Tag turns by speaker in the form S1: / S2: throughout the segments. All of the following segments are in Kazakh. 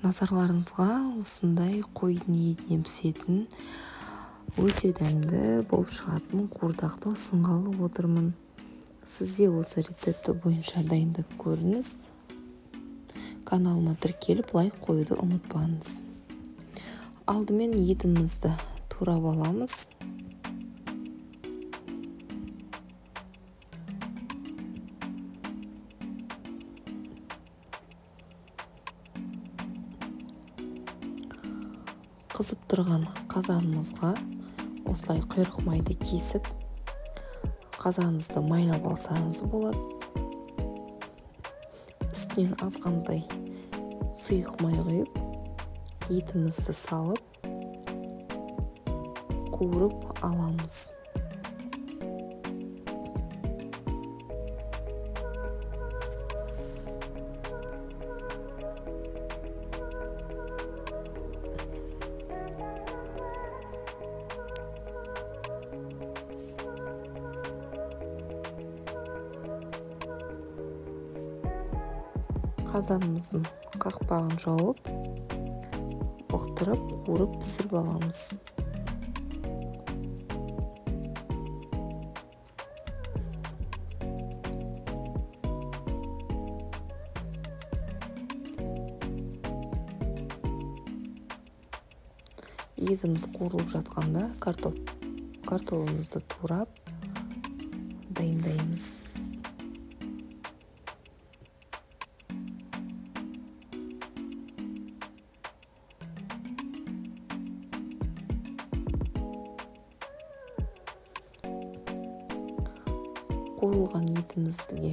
S1: Назарларыңызға осындай қойдың етінен пісетін өте дәмді болып шығатын қуырдақты ұсынғалы отырмын. Сіз де осы рецепті бойынша дайындап көріңіз. Каналыма тіркеліп лайк қоюды ұмытпаңыз. Алдымен етімізді турап аламыз. Қызып тұрған қазанымызға осылай құйрық майды кесіп, қазаныңызды майлап алсаңыз болады. Үстінен азғантай сұйық май құйып, етімізді салып, қуырып аламыз. Қазанымыздың қақпағын жауып, бұқтырып, қуырып пісіріп аламыз. Етіміз қуырылып жатқанда картоплымызды турап дайындаймыз. Қуырылған етімізге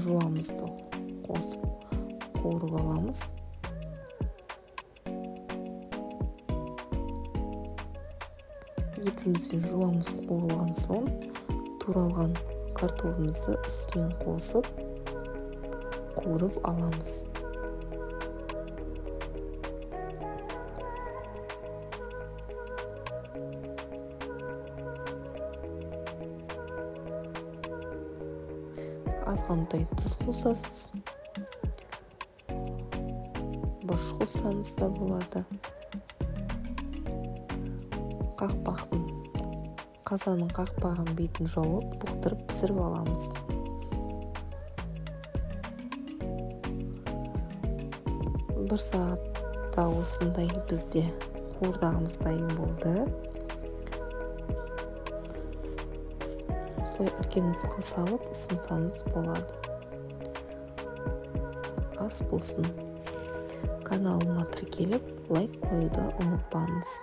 S1: жуамызды қосып қуырып аламыз. Етімізбен жуамыз қуырылған соң туралған картоплымызды үстінен қосып қуырып аламыз. Азғантай тұз қосасыз, бұрыш қоссаңыз да болады. Қазанның қақпағын бетін жауып, бұқтырып пісіріп аламыз. Бір сағатта осындай бізде қуырдағымыз дайын болды. Осылай үлкен ыдысқа салып ұсынсаңыз болады. Ас болсын. Каналыма тіркеліп лайк қоюды ұмытпаңыз.